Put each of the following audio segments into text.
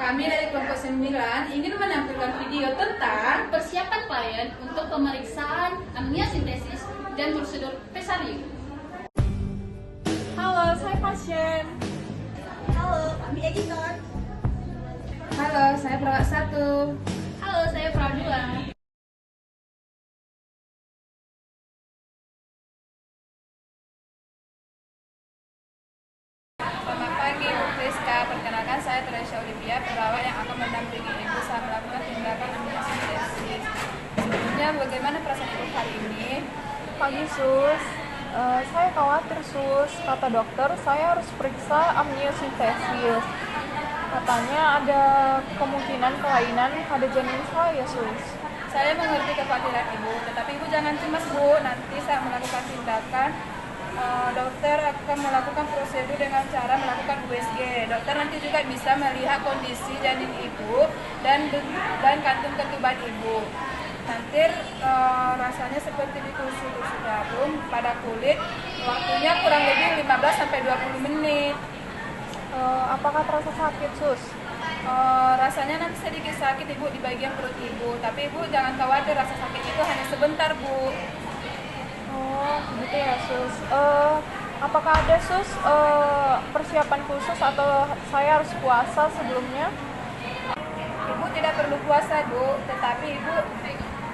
Kami dari kelompok 9 ingin menampilkan video tentang persiapan klien untuk pemeriksaan amniocentesis dan prosedur pesarium. Halo, saya pasien. Halo, kami editor. Halo, saya perawat 1. Halo, saya perawat 2. Selamat pagi, Bu Friska. Perkenalkan, saya Teresia Olivia, perawat yang akan mendampingi Ibu saat melakukan tindakan amniocentesis. Sebelumnya, bagaimana perasaan Ibu hari ini? Pagi, Sus. Saya khawatir, Sus. Kata dokter, saya harus periksa amniocentesis. Katanya ada kemungkinan kelainan pada janin saya, Sus. Saya mengerti kekhawatiran Ibu, tetapi Ibu jangan cemas, Bu. Nanti saat melakukan tindakan, dokter akan melakukan prosedur dengan cara melakukan USG. Dokter nanti juga bisa melihat kondisi janin Ibu dan kantung ketuban Ibu. Nanti rasanya seperti ditusuk-tusuk jarum pada kulit. Waktunya kurang lebih 15-20 menit. Apakah terasa sakit, Sus? Rasanya nanti sedikit sakit Ibu di bagian perut Ibu, tapi Ibu jangan khawatir, rasa sakit itu hanya sebentar, Bu. Oh, gitu ya, Sus. Apakah ada, Sus, persiapan khusus atau saya harus puasa sebelumnya? Ibu tidak perlu puasa, Bu, tetapi Ibu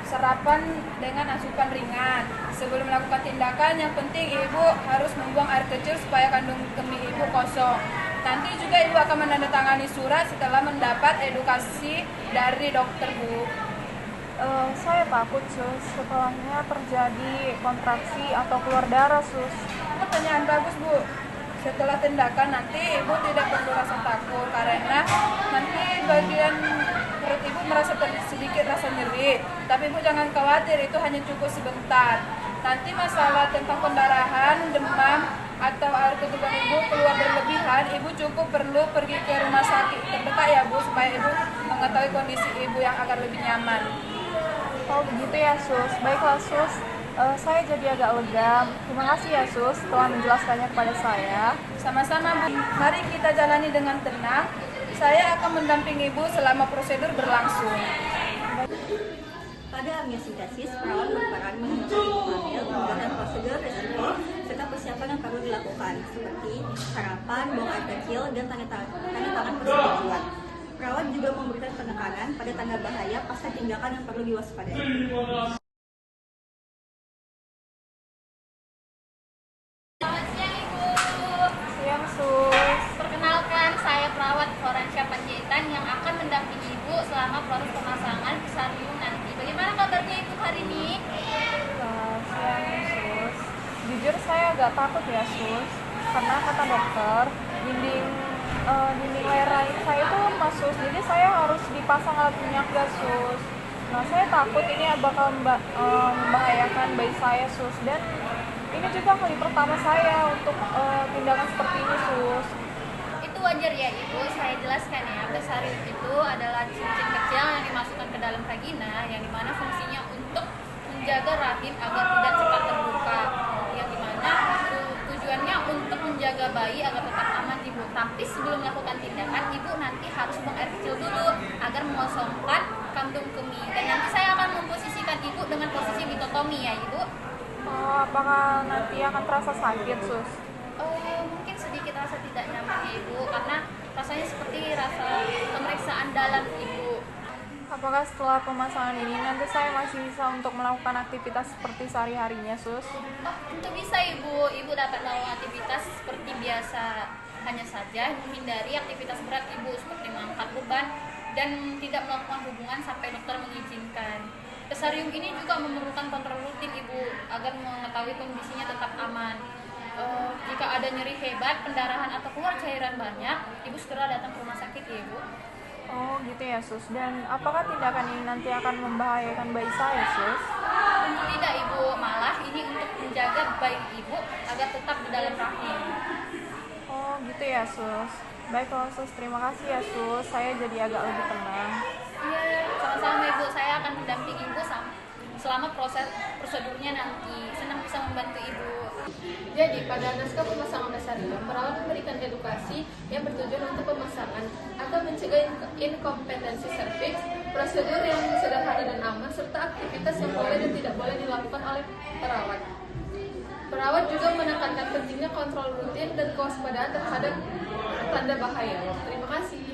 sarapan dengan asupan ringan. Sebelum melakukan tindakan, yang penting Ibu harus membuang air kecil supaya kandung kemih Ibu kosong. Nanti juga Ibu akan menandatangani surat setelah mendapat edukasi dari dokter, Bu. Saya takut, Sus, setelahnya terjadi kontraksi atau keluar darah, Sus. Pertanyaan bagus, Bu. Setelah tindakan nanti Ibu tidak perlu rasa takut karena nanti bagian perut Ibu merasa sedikit rasa nyeri. Tapi Ibu jangan khawatir, itu hanya cukup sebentar. Nanti masalah tentang pendarahan, demam, atau air ketuban Ibu keluar berlebihan, Ibu cukup perlu pergi ke rumah sakit terdekat ya, Bu, supaya Ibu mengetahui kondisi Ibu yang agar lebih nyaman. Oh, begitu ya, Sus. Baiklah, Sus. Saya jadi agak lega. Terima kasih ya, Sus, telah menjelaskannya kepada saya. Sama-sama, Bu. Mari kita jalani dengan tenang. Saya akan mendampingi Ibu selama prosedur berlangsung. Pada amniocentesis, perawat berperan menemukan ibu hamil, menggunakan prosedur resiko, serta persiapan yang perlu dilakukan, seperti sarapan, buang air kecil, dan tanda tangan persetujuan. Perawat juga memberikan penekanan pada tanda bahaya pasca tindakan yang perlu diwaspadai. Selamat siang, Ibu. Siang, Sus. Perkenalkan, saya perawat Florencia Panjaitan yang akan mendampingi Ibu selama proses pemasangan pesarium nanti. Bagaimana kabarnya Ibu hari ini? Siang, Sus. Jujur saya agak takut ya, Sus. Karena kata dokter, dinding leher rahim saya itu lemah, Sus. Jadi saya harus dipasang alat penyangga, Sus. Nah, saya takut ini bakal membahayakan bayi saya, Sus. Dan ini juga kali pertama saya untuk tindakan seperti ini, Sus. Itu wajar ya, Ibu. Saya jelaskan ya, pesarium itu adalah cincin kecil yang dimasukkan ke dalam vagina, yang dimana fungsinya untuk menjaga rahim agar tidak cepat terbuka, yang dimana tujuannya untuk menjaga bayi agar tetap aman, Ibu. Tapi sebelum melakukan tindakan, Ibu nanti harus buang air kecil dulu agar mengosongkan kantung kemih. Dan nanti saya akan memposisikan Ibu dengan posisi mitotomi ya, Ibu. Apakah nanti akan terasa sakit, Sus? Mungkin sedikit rasa tidak nyaman ya, Ibu, karena rasanya seperti rasa pemeriksaan dalam, Ibu. Apakah setelah pemasangan ini nanti saya masih bisa untuk melakukan aktivitas seperti sehari-harinya, Sus? Tentu bisa, Ibu. Ibu dapat melakukan aktivitas seperti biasa. Hanya saja menghindari aktivitas berat, Ibu, seperti mengangkat beban dan tidak melakukan hubungan sampai dokter mengizinkan. Pesarium ini juga memerlukan kontrol rutin, Ibu, agar mengetahui kondisinya tetap aman. Jika ada nyeri hebat, pendarahan atau keluar cairan banyak, Ibu segera datang ke rumah sakit ya, Ibu. Oh, gitu ya, Sus. Dan apakah tindakan ini nanti akan membahayakan bayi saya, Sus? Tentu tidak, Ibu. Malah ini untuk menjaga bayi Ibu agar tetap di dalam rahim. Oh, gitu ya, Sus. Baiklah, Sus. Terima kasih ya, Sus. Saya jadi agak lebih tenang. Iya, sama-sama, Ibu. Saya akan mendampingi Ibu selama prosedurnya nanti. Senang bisa membantu Ibu. Jadi, pada naskah pemasangan dasar itu, perawat memberikan edukasi yang bertujuan untuk pemasangan atau mencegah inkompetensi serviks, prosedur yang sederhana dan aman, serta aktivitas yang boleh dan tidak boleh dilakukan oleh perawat. Perawat juga menekankan pentingnya kontrol rutin dan kewaspadaan terhadap tanda bahaya. Terima kasih.